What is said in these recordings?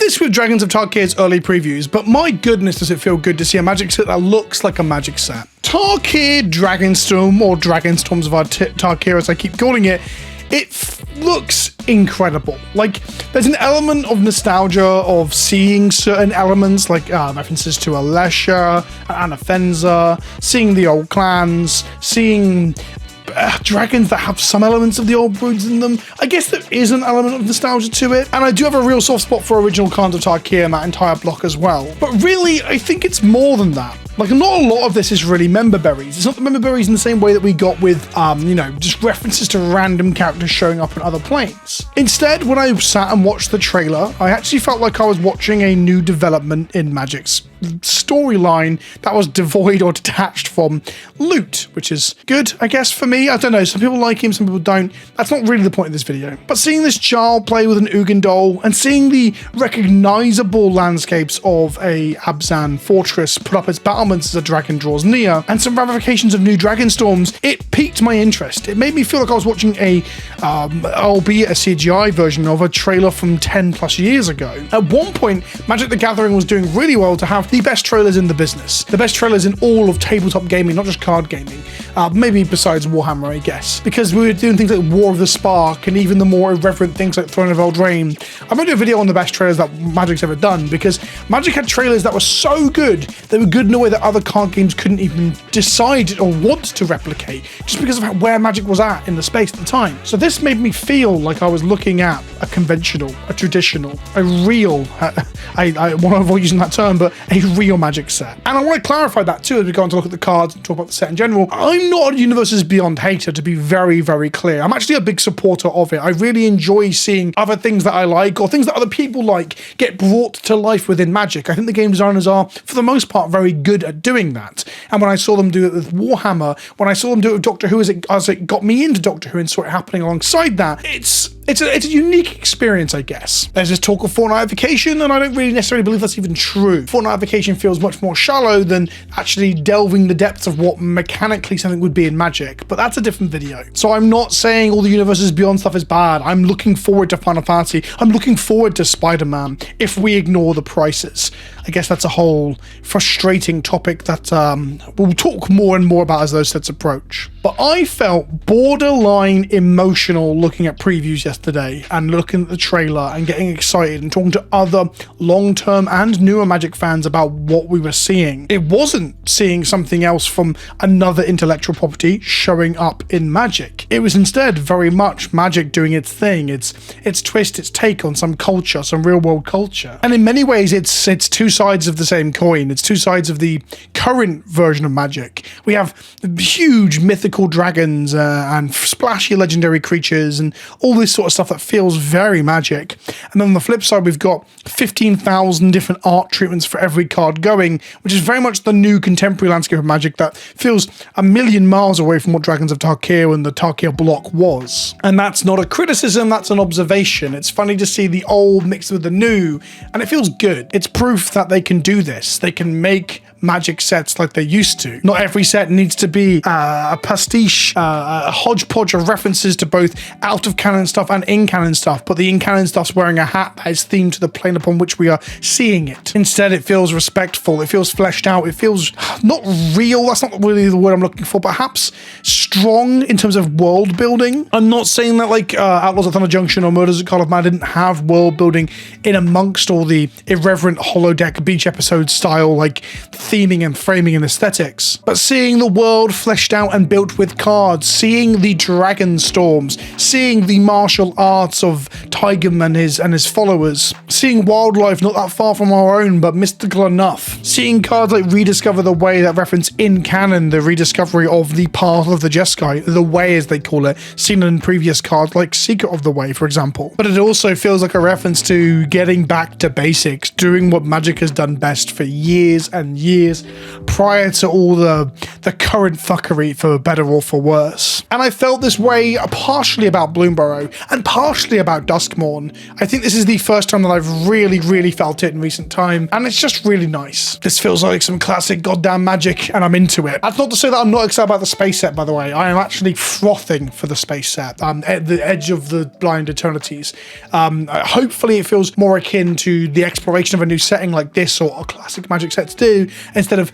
this with Dragons of Tarkir's early previews, but my goodness does it feel good to see a Magic set that looks like a Magic set. Tarkir Dragonstorm, or Dragonstorms of Tarkir as I keep calling it, looks incredible. Like, there's an element of nostalgia of seeing certain elements, like references to Alesha, Anafenza, seeing the old clans, seeing dragons that have some elements of the old broods in them. I guess there is an element of nostalgia to it, and I do have a real soft spot for original Khans of Tarkir and that entire block as well. But really, I think it's more than that. Like, not a lot of this is really member berries. It's not the member berries in the same way that we got with, just references to random characters showing up in other planes. Instead, when I sat and watched the trailer, I actually felt like I was watching a new development in Magic's storyline that was devoid or detached from loot, which is good, I guess, for me. I don't know, some people like him, some people don't. That's not really the point of this video. But seeing this child play with an Ugin doll and seeing the recognizable landscapes of a Abzan fortress put up its battlements as a dragon draws near, and some ramifications of new Dragonstorms, it piqued my interest. It made me feel like I was watching albeit a CGI version of a trailer from 10 plus years ago. At one point, Magic the Gathering was doing really well to have the best trailers in the business. The best trailers in all of tabletop gaming, not just card gaming. Maybe besides Warhammer, I guess. Because we were doing things like War of the Spark and even the more irreverent things like Throne of Eldraine. I'm going to do a video on the best trailers that Magic's ever done, because Magic had trailers that were so good, they were good in a way that other card games couldn't even decide or want to replicate, just because of where Magic was at in the space at the time. So this made me feel like I was looking at a conventional, a traditional, a real, I want to avoid using that term, but a real Magic set. And I want to clarify that too as we go on to look at the cards and talk about the set in general. I'm not a Universes Beyond hater, to be very, very clear. I'm actually a big supporter of it. I really enjoy seeing other things that I like, or things that other people like, get brought to life within Magic. I think the game designers are, for the most part, very good at doing that. And when I saw them do it with Warhammer, when I saw them do it with Doctor Who, as it got me into Doctor Who and saw it happening alongside that, it's a unique experience, I guess. There's this talk of fortnightfication, and I don't really necessarily believe that's even true. Fortnightfication feels much more shallow than actually delving the depths of what mechanically something would be in Magic, but that's a different video. So I'm not saying all the Universes Beyond stuff is bad. I'm looking forward to Final Fantasy. I'm looking forward to Spider-Man, if we ignore the prices. I guess that's a whole frustrating topic that we'll talk more and more about as those sets approach. But I felt borderline emotional looking at previews yesterday and looking at the trailer and getting excited and talking to other long-term and newer Magic fans about what we were seeing. It wasn't seeing something else from another intellectual property showing up in Magic. It was instead very much Magic doing its thing, its twist, its take on some culture, some real-world culture. And in many ways, it's two sides of the same coin. It's two sides of the current version of Magic. We have huge mythical dragons and splashy legendary creatures and all this sort of stuff that feels very Magic. And then on the flip side, we've got 15,000 different art treatments for every card going, which is very much the new contemporary landscape of Magic that feels a million miles away from what Dragons of Tarkir and the Tarkir block was. And that's not a criticism, that's an observation. It's funny to see the old mixed with the new, and it feels good. It's proof that they can do this. They can make Magic sets like they used to. Not every set needs to be a pastiche, a hodgepodge of references to both out-of-canon stuff and in-canon stuff, but the in-canon stuff's wearing a hat that is themed to the plane upon which we are seeing it. Instead, it feels respectful, it feels fleshed out, it feels not real, that's not really the word I'm looking for, perhaps strong in terms of world building. I'm not saying that like Outlaws at Thunder Junction or Murders at Call of Man didn't have world building in amongst all the irreverent holodeck beach episode style like theming and framing and aesthetics, but seeing the world fleshed out and built with cards, seeing the Dragonstorms, seeing the martial arts of Taigam and his followers, seeing wildlife not that far from our own but mystical enough, seeing cards like Rediscover the Way that reference in canon the rediscovery of the path of the Jeskai, the Way as they call it, seen in previous cards like Secret of the Way, for example. But it also feels like a reference to getting back to basics, doing what Magic has done best for years and years prior to all the current fuckery, for better better or for worse. And I felt this way partially about Bloomburrow and partially about Duskmourn. I think this is the first time that I've really felt it in recent time, and it's just really nice. This feels like some classic goddamn Magic, and I'm into it. That's not to say that I'm not excited about the space set, by the way. I am actually frothing for the space set, at the edge of the blind eternities. Hopefully it feels more akin to the exploration of a new setting like this, or a classic Magic sets do, instead of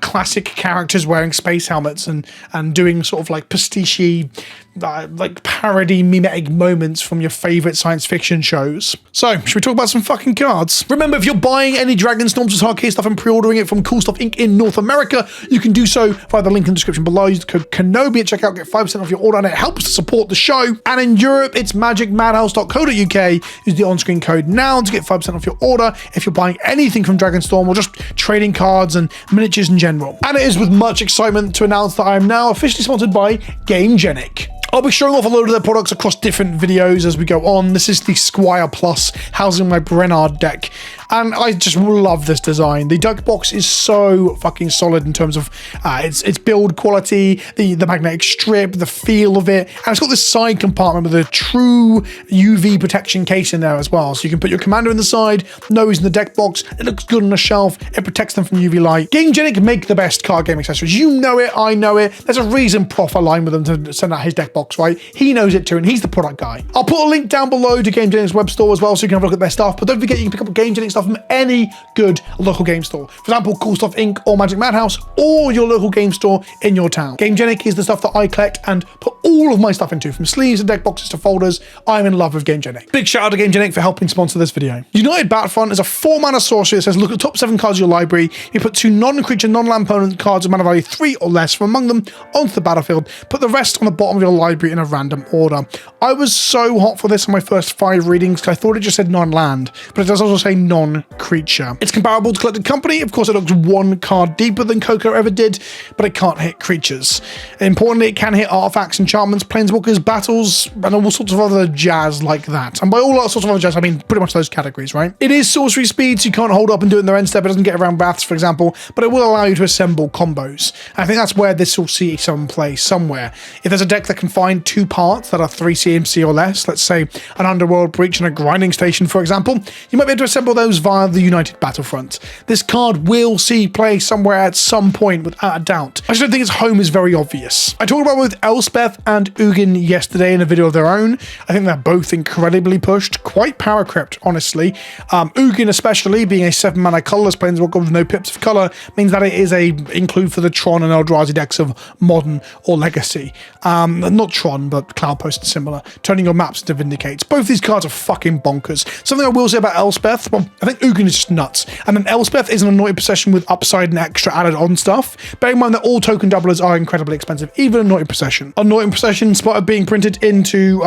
classic characters wearing space helmets and doing sort of like pastiche, like parody mimetic moments from your favorite science fiction shows. So, should we talk about some fucking cards? Remember, if you're buying any Dragonstorms or Tarkir stuff and pre-ordering it from Cool Stuff Inc. in North America, you can do so via the link in the description below. Use the code KENOBI at checkout, get 5% off your order, and it helps to support the show. And in Europe, it's magicmadhouse.co.uk. Use the on-screen code now to get 5% off your order if you're buying anything from Dragonstorm or just trading cards and miniatures in general. And it is with much excitement to announce that I am now officially sponsored by Gamegenic. I'll be showing off a load of their products across different videos as we go on. This is the Squire Plus, housing my Brennard deck. And I just love this design. The deck box is so fucking solid in terms of its build quality, the magnetic strip, the feel of it. And it's got this side compartment with a true UV protection case in there as well. So you can put your commander in the side, know he's in the deck box. It looks good on a shelf. It protects them from UV light. Gamegenic make the best card game accessories. You know it, I know it. There's a reason Prof aligned with them to send out his deck box, right? He knows it too, and he's the product guy. I'll put a link down below to Gamegenic's web store as well, so you can have a look at their stuff. But don't forget, you can pick up Gamegenic stuff from any good local game store. For example, Cool Stuff Inc. or Magic Madhouse, or your local game store in your town. Gamegenic is the stuff that I collect and put all of my stuff into, from sleeves and deck boxes to folders. I'm in love with Gamegenic. Big shout out to Gamegenic for helping sponsor this video. United Battlefront is a 4-mana sorcery that says look at the top 7 cards of your library. You put 2 non-creature, non-land opponent cards of mana value 3 or less from among them onto the battlefield. Put the rest on the bottom of your library in a random order. I was so hot for this on my first 5 readings because I thought it just said non-land, but it does also say non-creature. It's comparable to Collected Company. Of course, it looks 1 card deeper than Coco ever did, but it can't hit creatures. Importantly, it can hit artifacts, enchantments, planeswalkers, battles, and all sorts of other jazz like that. And by all sorts of other jazz, I mean pretty much those categories, right? It is sorcery speed, so you can't hold up and do it in their end step. It doesn't get around baths, for example, but it will allow you to assemble combos. And I think that's where this will see some play somewhere. If there's a deck that can find 2 parts that are 3 CMC or less, let's say an Underworld Breach and a Grinding Station, for example, you might be able to assemble those via the United Battlefront. This card will see play somewhere at some point, without a doubt. I just don't think its home is very obvious. I talked about both Elspeth and Ugin yesterday in a video of their own. I think they're both incredibly pushed, quite power crept, honestly. Ugin especially, being a 7-mana colorless planeswalker with no pips of color, means that it is a include for the Tron and Eldrazi decks of Modern or Legacy. Not Tron, but Cloudpost and similar, turning your maps into Vindicates. Both these cards are fucking bonkers. Something I will say about Elspeth, well, I think Ugin is just nuts. And then Elspeth is an Anointed Possession with upside and extra added on stuff. Bear in mind that all token doublers are incredibly expensive, even Anointed Possession. Anointed Possession, spotted being printed into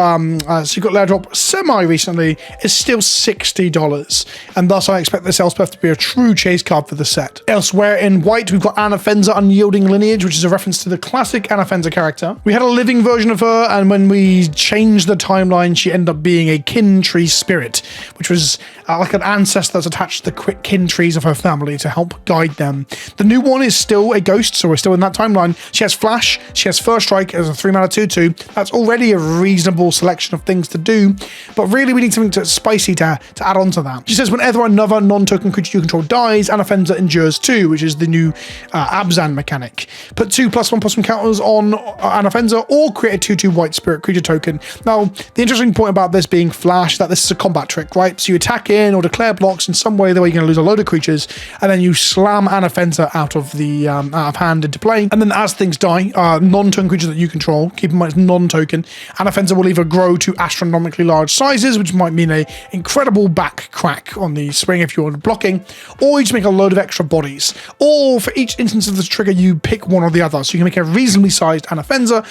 Secret Lair Drop semi-recently, is still $60. And thus I expect this Elspeth to be a true chase card for the set. Elsewhere in white, we've got Anafenza Unyielding Lineage, which is a reference to the classic Anafenza character. We had a living version of her, and when we changed the timeline, she ended up being a kin tree spirit, which was like an ancestor that's attached to the quick kin trees of her family to help guide them. The new one is still a ghost, so we're still in that timeline. She has Flash, she has First Strike as a 3-mana 2/2. That's already a reasonable selection of things to do, but really we need something spicy to add on to that. She says whenever another non-token creature you control dies, Anafenza endures 2, which is the new Abzan mechanic. Put 2 +1/+1 counters on Anafenza, or create a 2/2 white spirit creature token. Now, the interesting point about this being Flash is that this is a combat trick, right? So you attack in or declare blocks in some way, the way you're going to lose a load of creatures, and then you slam Anafenza out of the out of hand into play. And then as things die, non-token creatures that you control, keep in mind it's non-token, Anafenza will either grow to astronomically large sizes, which might mean a incredible back crack on the swing if you're blocking, or you just make a load of extra bodies. Or for each instance of this trigger, you pick one or the other. So you can make a reasonably sized Anafenza,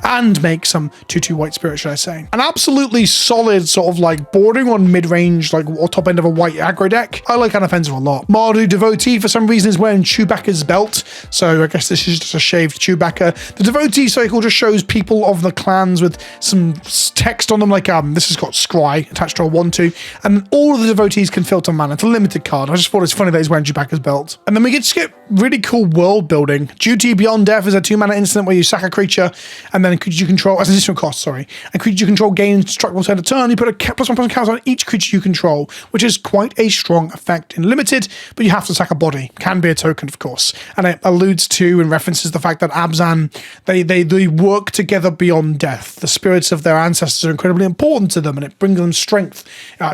and make some 2/2 white spirit, should I say. An absolutely solid sort of like bordering on mid-range, like or top end of a white aggro deck. I like Anafenza a lot. Mardu Devotee, for some reason, is wearing Chewbacca's belt, so I guess this is just a shaved Chewbacca. The Devotee cycle just shows people of the clans with some text on them, like this has got Scry attached to a 1/2, and all of the Devotees can filter mana. It's a limited card. I just thought it's funny that he's wearing Chewbacca's belt. And then we get really cool world building. Duty Beyond Death is a 2-mana instant where you sack a creature, and then creature you control, as an additional cost, sorry, and creature you control gain indestructible turn to turn. You put a +1/+1 counter on each creature you control, which is quite a strong effect in limited, but you have to sack a body. Can be a token, of course. And it alludes to and references the fact that Abzan, they work together beyond death. The spirits of their ancestors are incredibly important to them, and it brings them strength,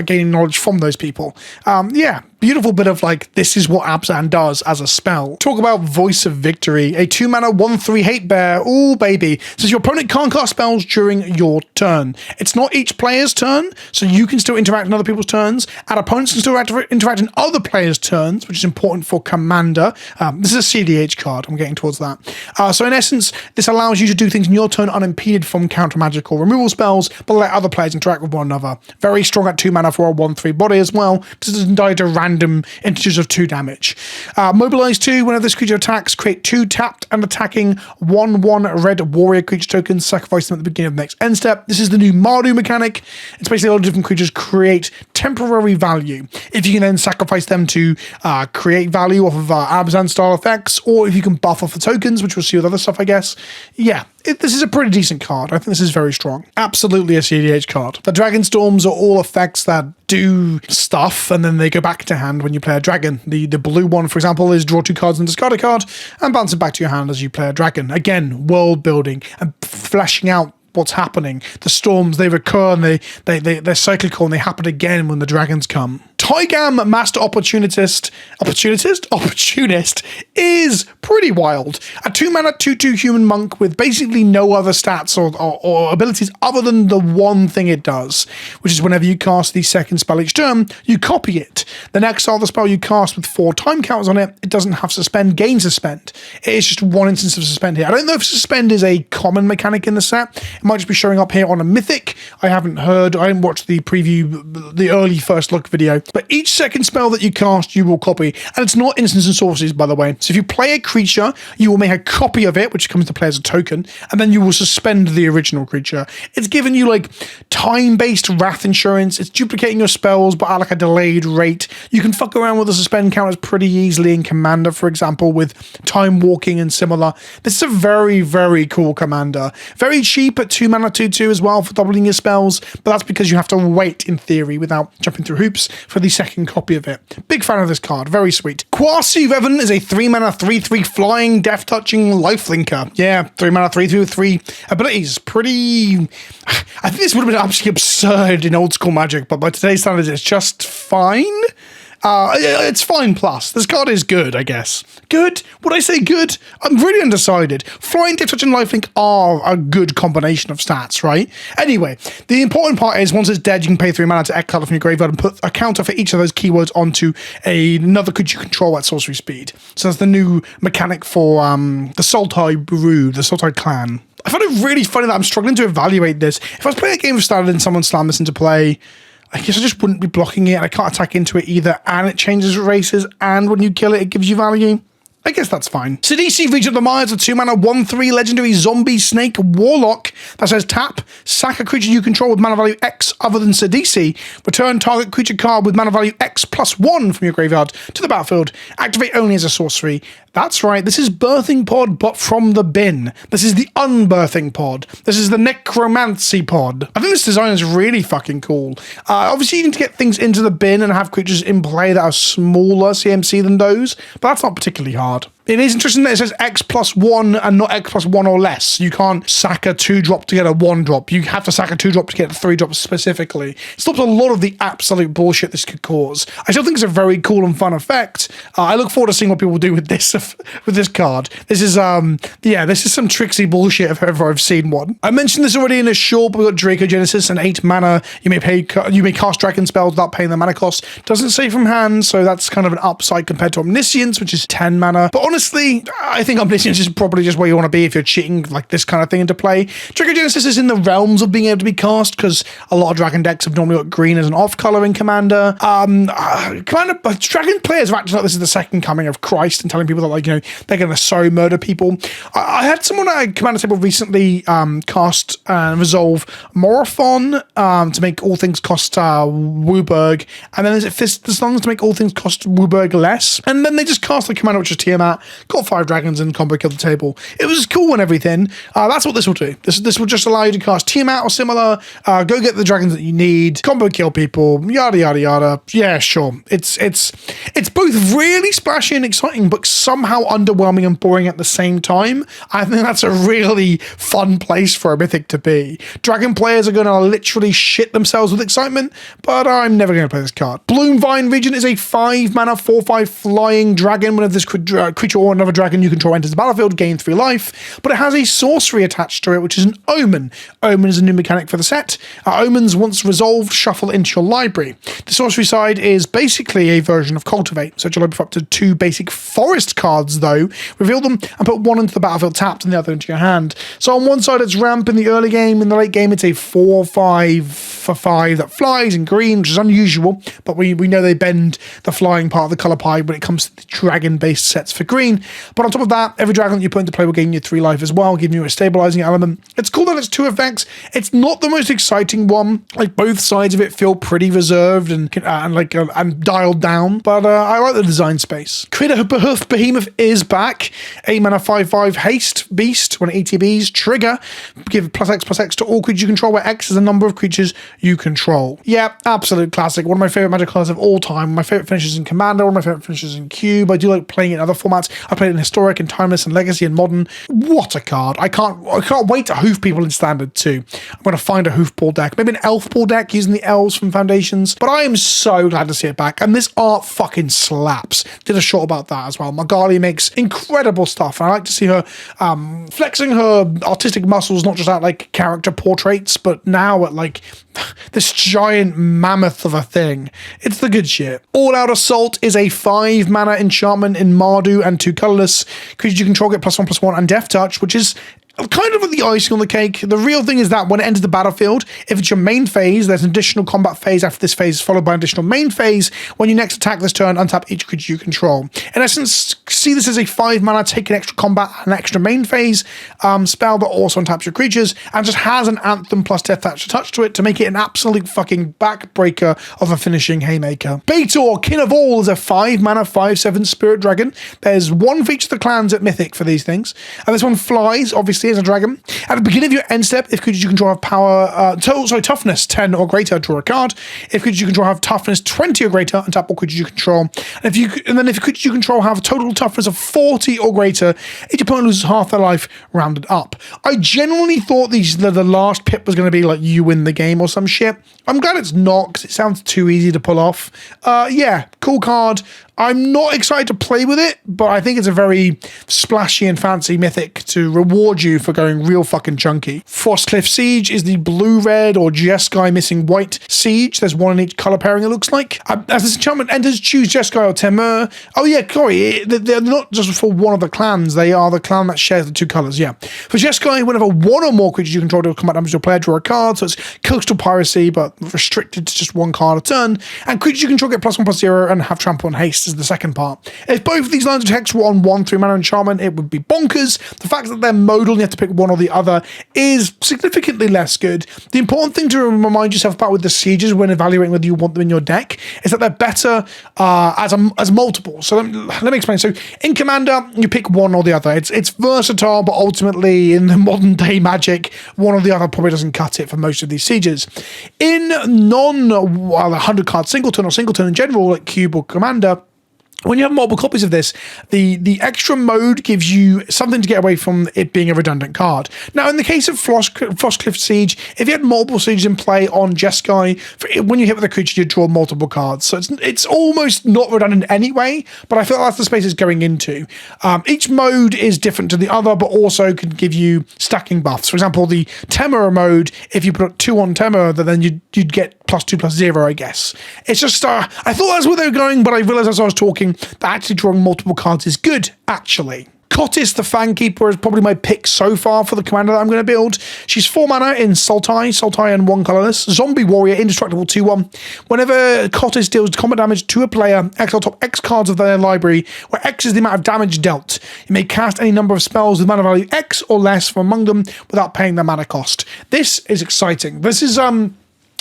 gaining knowledge from those people. Yeah, beautiful bit of like, this is what Abzan does as a spell. Talk about Voice of Victory, a 2-mana 1/3 hate bear. Ooh, baby. Says your opponent can't cast spells during your turn. It's not each player's turn, so you can still interact in other people's turns, and opponents can still interact in other players' turns, which is important for Commander. This is a CDH card. I'm getting towards that. So in essence, this allows you to do things in your turn unimpeded from counter magic or removal spells, but let other players interact with one another. Very strong at 2-mana for a 1/3 body as well, because it doesn't die to random integers of 2 damage. Mobilize 2, whenever this creature attacks, create 2 tapped and attacking 1/1 red warrior creature tokens, sacrifice them at the beginning of the next end step. This is the new Mardu mechanic. It's basically a lot of different creatures create temporary value. If you can then sacrifice them to create value off of Abzan style effects, or if you can buff off the tokens, which we'll see with other stuff, I guess. Yeah, this is a pretty decent card. I think this is very strong. Absolutely a CDH card. The Dragonstorms are all effects that do stuff, and then they go back to hand when you play a dragon. The blue one, for example, is draw 2 cards and discard a card, and bounce it back to your hand as you play a dragon. Again, world building and fleshing out what's happening. The storms, they recur, and they're cyclical, and they happen again when the dragons come. Taigam, Master Opportunist is pretty wild. A 2-mana 2/2 human monk with basically no other stats or abilities other than the one thing it does, which is whenever you cast the second spell each turn, you copy it. Then exile the spell you cast with 4 time counters on it. It doesn't have suspend, gain suspend. It is just one instance of suspend here. I don't know if suspend is a common mechanic in the set. It might just be showing up here on a mythic. I haven't watched the preview, the early first look video. But each second spell that you cast, you will copy. And it's not instants and sorceries, by the way. So if you play a creature, you will make a copy of it, which comes to play as a token, and then you will suspend the original creature. It's giving you like time-based wrath insurance. It's duplicating your spells, but at like a delayed rate. You can fuck around with the suspend counters pretty easily in Commander, for example, with time walking and similar. This is a very, very cool Commander. Very cheap at 2-mana 2/2 as well for doubling your spells, but that's because you have to wait, in theory, without jumping through hoops for the second copy of it. Big fan of this card, very sweet. Quasi Revan is a 3-mana 3/3 flying, death touching lifelinker. Yeah, 3-mana 3/3 with 3 abilities. Pretty. I think this would have been absolutely absurd in old school Magic, but by today's standards, it's just fine. It's fine plus. This card is good, I guess. Good? Would I say good? I'm really undecided. Flying, Death Touch, and Lifelink are a good combination of stats, right? Anyway, the important part is once it's dead, you can pay 3 mana to exile it from your graveyard and put a counter for each of those keywords onto another creature you control at sorcery speed. So that's the new mechanic for the Sultai brood, the Sultai clan. I find it really funny that I'm struggling to evaluate this. If I was playing a game of Standard and someone slammed this into play, I guess I just wouldn't be blocking it. I can't attack into it either, and it changes races, and when you kill it, it gives you value. I guess that's fine. Sidisi, Regent of the Mires, a 2-mana 1/3 legendary zombie snake warlock that says tap, sack a creature you control with mana value X other than Sidisi, return target creature card with mana value X +1 from your graveyard to the battlefield, activate only as a sorcery. That's right, this is Birthing Pod, but from the bin. This is the Unbirthing Pod. This is the Necromancy Pod. I think this design is really fucking cool. Obviously, you need to get things into the bin and have creatures in play that are smaller CMC than those, but that's not particularly hard. It is interesting that it says X +1 and not X +1 or less. You can't sack a 2-drop to get a 1-drop. You have to sack a 2-drop to get a 3-drop specifically. It stops a lot of the absolute bullshit this could cause. I still think it's a very cool and fun effect. I look forward to seeing what people do with this card. This is this is some tricksy bullshit if ever I've seen one. I mentioned this already in a short, but we've got Dracogenesis and 8 mana. You may cast dragon spells without paying the mana cost. Doesn't say from hand, so that's kind of an upside compared to Omniscience, which is 10 mana. But honestly, honestly, I think Omniscience is probably just where you want to be if you're cheating like this kind of thing into play. Dracogenesis is in the realms of being able to be cast because a lot of Dragon decks have normally got green as an off-color in Commander. Dragon players are acting like this is the second coming of Christ and telling people that, like, you know, they're going to so murder people. I had someone at a Commander table recently cast and resolve Morophon to make all things cost Wooburg, and then there's Thistlands to make all things cost Wooburg less, and then they just cast the Commander, which is Tiamat, got 5 dragons and combo killed the table. It was cool and everything. That's what this will do. This will just allow you to cast Tiamat or similar, go get the dragons that you need, combo kill people, yada yada yada. Yeah, sure. It's both really splashy and exciting, but somehow underwhelming and boring at the same time. I think that's a really fun place for a mythic to be. Dragon players are going to literally shit themselves with excitement, but I'm never going to play this card. Bloomvine Regent is a 5 mana 4/5 flying dragon. Whenever this creature or another dragon you control enters the battlefield, gain 3 life, but it has a sorcery attached to it, which is an Omen. Omen is a new mechanic for the set. Omens, once resolved, shuffle into your library. The sorcery side is basically a version of Cultivate, so you'll open up to 2 basic forest cards though, reveal them and put 1 into the battlefield tapped and the other into your hand. So on one side it's ramp in the early game, in the late game it's a 4/5 for 5 that flies in green, which is unusual, but we know they bend the flying part of the colour pie when it comes to the dragon-based sets for green. But on top of that, every dragon that you put into play will gain you 3 life as well, giving you a stabilizing element. It's cool that it's 2 effects. It's not the most exciting one. Like, both sides of it feel pretty reserved and dialed down, but I like the design space. Craterhoof Behemoth is back. 8 mana 5/5 haste beast. When it ATBs, trigger, give +X/+X to all creatures you control, where X is the number of creatures you control. Yeah, absolute classic. One of my favorite Magic cards of all time. My favorite finishes in Commander, one of my favorite finishes in Cube. I do like playing it in other formats. I played it in Historic and Timeless and Legacy and Modern. What a card. I can't wait to hoof people in Standard too. I'm going to find a hoofball deck, maybe an elf ball deck using the elves from Foundations, but I am so glad to see it back, and this art fucking slaps. Did a short about that as well. Magali makes incredible stuff, and I like to see her flexing her artistic muscles, not just at like character portraits, but now at like this giant mammoth of a thing. It's the good shit. All Out Assault is a 5 mana enchantment in Mardu and 2 colorless. Creatures you control get +1/+1 and Death Touch, which is kind of the icing on the cake. The real thing is that when it enters the battlefield, if it's your main phase, there's an additional combat phase after this phase, followed by an additional main phase. When you next attack this turn, untap each creature you control. In essence, see this as a 5 mana, take an extra combat and an extra main phase spell that also untaps your creatures, and just has an Anthem plus Death Touch attached to it to make it an absolute fucking backbreaker of a finishing haymaker. Betor, King of All, is a 5 mana 5/7 spirit dragon. There's 1 for each of the clans at Mythic for these things, and this one flies, obviously, as a dragon. At the beginning of your end step, if creatures you control have toughness 10 or greater, draw a card. If creatures you control have toughness 20 or greater, untap all creatures you control. And if creatures you control have total toughness of 40 or greater, each opponent loses half their life, rounded up. I genuinely thought the last pip was going to be like you win the game or some shit. I'm glad it's not, because it sounds too easy to pull off. Yeah, cool card. I'm not excited to play with it, but I think it's a very splashy and fancy mythic to reward you for going real fucking chunky. Frostcliff Siege is the blue-red or Jeskai missing white siege. There's 1 in each color pairing, it looks like. As this enchantment enters, choose Jeskai or Temur. Oh yeah, sorry, they're not just for one of the clans, they are the clan that shares the 2 colors, yeah. For Jeskai, whenever 1 or more creatures you control do combat damage to a player, draw a card, so it's Coastal Piracy, but restricted to just 1 card a turn. And creatures you control get +1/+0 and have trample and haste is the second part. If both of these lines of text were on 1 3 mana enchantment, it would be bonkers. The fact that they're modal and you have to pick one or the other is significantly less good. The important thing to remind yourself about with the sieges when evaluating whether you want them in your deck is that they're better as multiple. So let me explain. So in Commander, you pick one or the other. It's versatile, but ultimately in the modern day Magic, one or the other probably doesn't cut it for most of these sieges. In 100 card singleton or singleton in general, like Cube or Commander, when you have multiple copies of this, the extra mode gives you something to get away from it being a redundant card. Now, in the case of Frostcliff Siege, if you had multiple sieges in play on Jeskai, when you hit with a creature, you draw multiple cards. So it's almost not redundant anyway, but I feel like that's the space it's going into. Each mode is different to the other, but also can give you stacking buffs. For example, the Temur mode, if you put 2 on Temur, then you'd get +2/+0, I guess. It's just, I thought that's where they were going, but I realized as I was talking, showing that actually drawing multiple cards is good, actually. Kotis, the Fangkeeper, is probably my pick so far for the commander that I'm going to build. She's 4 mana in Sultai and 1 colorless. Zombie Warrior, indestructible 2/1. Whenever Kotis deals combat damage to a player, exile top X cards of their library, where X is the amount of damage dealt. You may cast any number of spells with mana value X or less from among them without paying their mana cost. This is exciting. This is an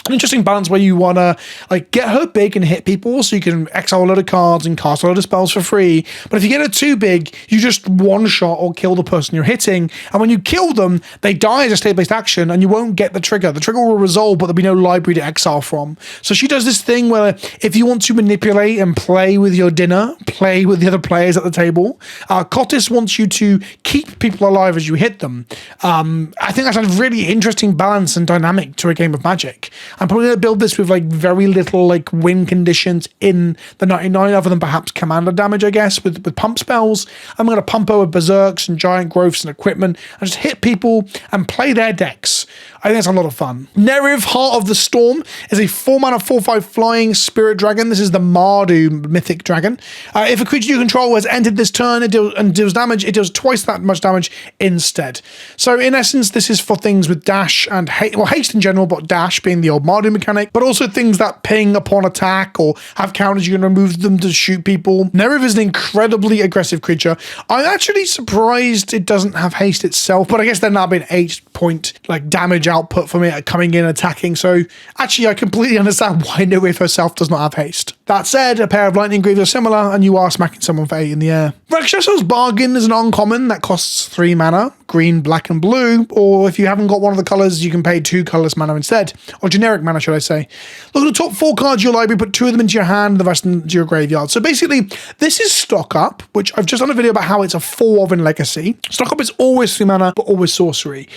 interesting balance where you want to like get her big and hit people so you can exile a load of cards and cast a load of spells for free. But if you get her too big, you just one-shot or kill the person you're hitting. And when you kill them, they die as a state-based action and you won't get the trigger. The trigger will resolve, but there'll be no library to exile from. So she does this thing where if you want to manipulate and play with your dinner, play with the other players at the table, Kotis wants you to keep people alive as you hit them. I think that's a really interesting balance and dynamic to a game of Magic. I'm probably going to build this with like very little like win conditions in the 99 other than perhaps commander damage, I guess, with pump spells. I'm going to pump over berserks and giant growths and equipment and just hit people and play their decks. I think it's a lot of fun. Neriv, Heart of the Storm, is a 4 mana 4/5 flying spirit dragon. This is the Mardu mythic dragon. If a creature you control has entered this turn and deals damage, it deals twice that much damage instead. So in essence, this is for things with dash and haste in general, but dash being the old Mardu mechanic, but also things that ping upon attack or have counters, you can remove them to shoot people. Neriv is an incredibly aggressive creature. I'm actually surprised it doesn't have haste itself, but I guess there now been 8-point like damage output from it coming in attacking. So actually, I completely understand why Neriv herself does not have haste. That said, a pair of lightning greaves are similar, and you are smacking someone for 8 in the air. Rakshasa's Bargain is an uncommon that costs 3 mana, green, black, and blue, or if you haven't got one of the colors, you can pay 2 colorless mana instead, or generic mana, should I say. Look at the top 4 cards of your library, put 2 of them into your hand, the rest into your graveyard. So basically, this is Stock Up, which I've just done a video about how it's a 4 of in Legacy. Stock Up is always 3 mana, but always sorcery.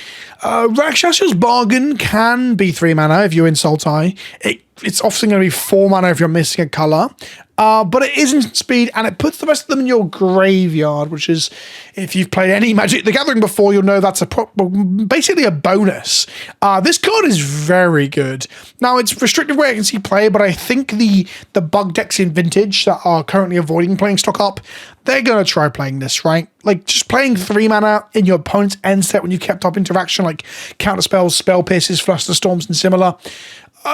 Rakshasa's Bargain can be 3 mana if you're in Sultai. It's often going to be 4 mana if you're missing a color. But it isn't speed, and it puts the rest of them in your graveyard, which is, if you've played any Magic the Gathering before, you'll know that's basically a bonus. This card is very good. Now, it's restricted where I can see play, but I think the bug decks in Vintage that are currently avoiding playing Stock Up, they're going to try playing this, right? Like, just playing 3 mana in your opponent's end set when you've kept up interaction, like counter spells, spell pierces, fluster storms, and similar.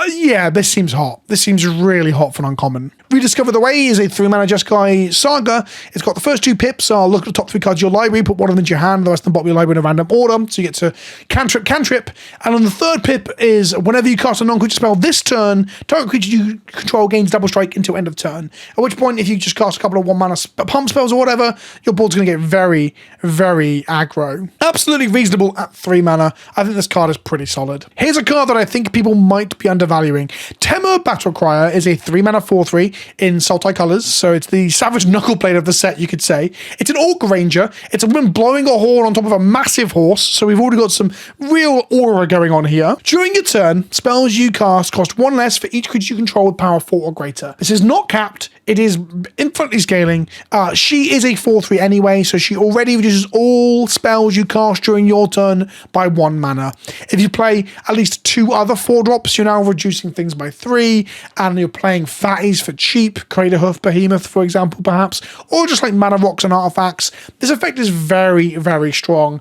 Yeah, this seems hot. This seems really hot for an uncommon. Rediscover the Way is a 3 mana Jeskai Saga. It's got the first 2 pips. Look at the top 3 cards of your library, put one of them into your hand, the rest of them bottom of your library in a random order. So you get to cantrip. And on the third pip is whenever you cast a non-creature spell this turn, target creature you control gains double strike until end of turn. At which point, if you just cast a couple of 1 mana pump spells or whatever, your board's going to get very, very aggro. Absolutely reasonable at 3 mana. I think this card is pretty solid. Here's a card that I think people might be undervaluing. Temur, battlecrier, is a 3 mana 4/3 in Sultai colors, so it's the Savage Knuckleblade of the set, you could say. It's an Orc Ranger. It's a woman blowing a horn on top of a massive horse, so we've already got some real aura going on here. During your turn, spells you cast cost 1 less for each creature you control with power 4 or greater. This is not capped. It is infinitely scaling. She is a 4/3 anyway, so she already reduces all spells you cast during your turn by 1 mana. If you play at least 2 other 4-drops, you're now reducing things by 3, and you're playing fatties for cheap, Craterhoof, Behemoth, for example, perhaps, or just like mana rocks and artifacts. This effect is very, very strong.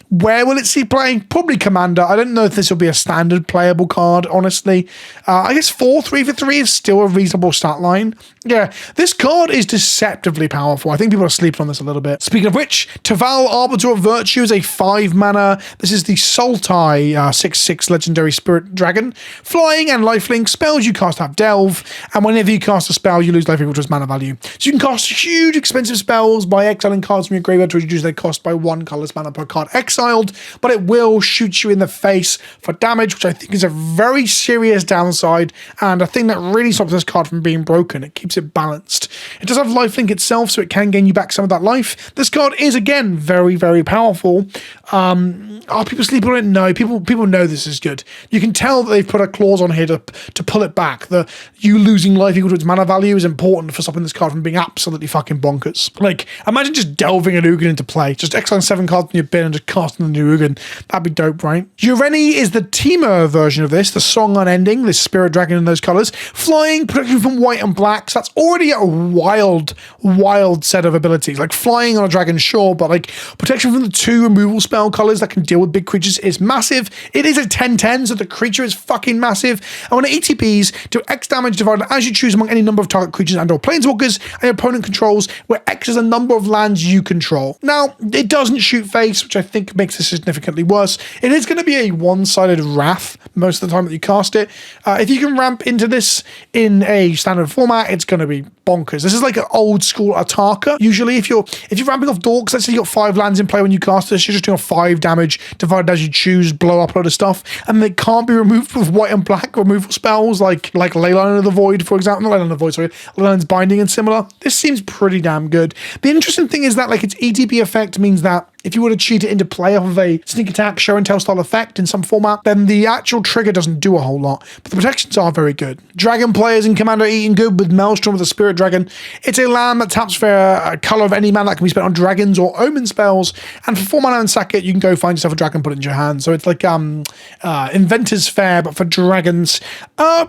Where will it see playing? Probably Commander. I don't know if this will be a standard playable card, honestly. I guess 4/3 for 3 is still a reasonable stat line. Yeah, this card is deceptively powerful. I think people are sleeping on this a little bit. Speaking of which, Taval, Arbiter of Virtue, is a 5 mana. This is the Sultai 6/6 legendary spirit dragon. Flying and lifelink. Spells you cast have Delve, and whenever you cast a spell, you lose life equal to its mana value. So you can cast huge expensive spells by exiling cards from your graveyard to reduce their cost by 1 colorless mana per card exiled, but it will shoot you in the face for damage, which I think is a very serious downside, and a thing that really stops this card from being broken. It keeps it balanced. It does have lifelink itself, so it can gain you back some of that life. This card is, again, very, very powerful. Are people sleeping on it? No, people know this is good. You can tell that they've put a clause on here to pull it back. You losing life equal to its mana value is important for stopping this card from being absolutely fucking bonkers. Like, imagine just delving an Ugin into play. Just exiling 7 cards in your bin and just casting the new Ugin. That'd be dope, right? Ureni is the Temur version of this, the song unending, this spirit dragon in those colors. Flying, protection from white and black. So that's already a wild set of abilities. Like flying on a dragon, sure, but like protection from the 2 removal spell colors that can deal with big creatures is massive. It is a 10/10, so the creature is fucking massive. And when it ETPs, do X damage divided as you choose among any number of target creatures and or planeswalkers and your opponent controls, where X is a number of lands you control. Now, it doesn't shoot face, which I think makes this significantly worse. It is going to be a one-sided wrath most of the time that you cast it. If you can ramp into this in a standard format, it's going to be bonkers. This is like an old school Tarkir. Usually, if you're ramping off dorks, let's say you got 5 lands in play when you cast this, you're just doing 5 damage divided as you choose, blow up a load of stuff, and they can't be removed with white and black removal spells like Leyline of the Void, for example. Not Leyline of the Void, sorry, Leyline's Binding and similar. This seems pretty damn good. The interesting thing is that like its ETP effect means that if you were to cheat it into play off of a sneak attack, show and tell style effect in some format, then the actual trigger doesn't do a whole lot, but the protections are very good. Dragon players in Commander eating good with Maelstrom with a Spirit Dragon. It's a land that taps for a color of any mana that can be spent on dragons or omen spells, and for 4 mana and sack it, you can go find yourself a dragon, put it in your hand. So it's like Inventor's Fair, but for dragons.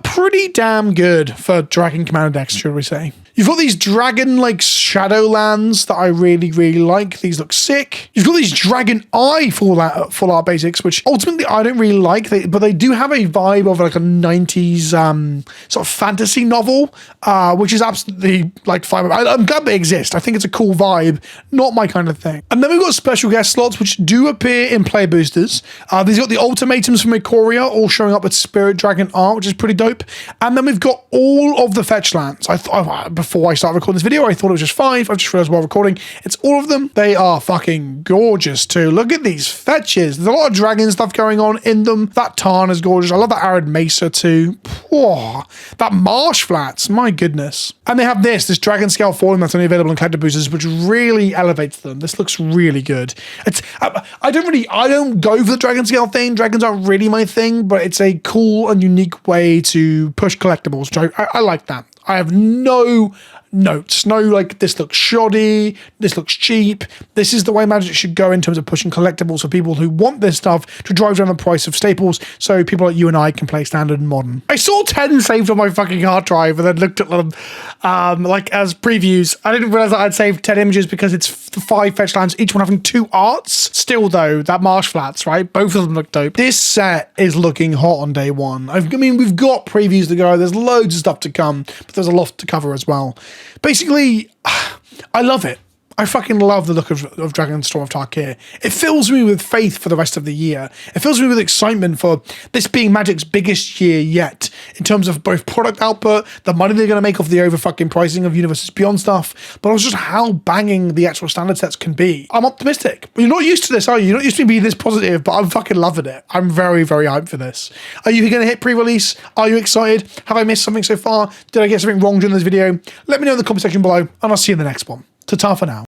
Pretty damn good for dragon commander decks, should we say. You've got these dragon-like Shadowlands that I really, really like. These look sick. You've got these Dragon Eye full art basics, which ultimately I don't really like, but they do have a vibe of like a 90s sort of fantasy novel, which is absolutely like fine. I'm glad they exist. I think it's a cool vibe, not my kind of thing. And then we've got special guest slots, which do appear in play boosters. These got the ultimatums from Ikoria, all showing up with Spirit Dragon art, which is pretty dope. And then we've got all of the fetch lands. Before I started recording this video, I thought it was just 5. I've just realized while recording, it's all of them. They are fucking gorgeous too. Look at these fetches. There's a lot of dragon stuff going on in them. That Tarn is gorgeous. I love that Arid Mesa too. Whoa, that Marsh Flats, my goodness. And they have this Dragon Scale Falling that's only available in collector boosters, which really elevates them. This looks really good. It's I don't go for the Dragon Scale thing. Dragons aren't really my thing, but it's a cool and unique way to push collectibles. I like that. I have no notes. No, like, this looks shoddy, this looks cheap. This is the way Magic should go in terms of pushing collectibles for people who want this stuff to drive down the price of staples so people like you and I can play standard and modern. I saw 10 saved on my fucking hard drive and then looked at them like as previews. I didn't realize that I'd saved 10 images because it's 5 fetch lands, each one having 2 arts. Still though, that Marsh Flats, right? Both of them look dope. This set is looking hot on day one. I mean, we've got previews to go. There's loads of stuff to come, but there's a lot to cover as well. Basically, I love it. I fucking love the look of Dragonstorm of Tarkir. It fills me with faith for the rest of the year. It fills me with excitement for this being Magic's biggest year yet, in terms of both product output, the money they're going to make off the over fucking pricing of Universes Beyond stuff, but also just how banging the actual standard sets can be. I'm optimistic. You're not used to this, are you? You're not used to me being this positive, but I'm fucking loving it. I'm very, very hyped for this. Are you going to hit pre-release? Are you excited? Have I missed something so far? Did I get something wrong during this video? Let me know in the comment section below, and I'll see you in the next one. Ta-ta for now.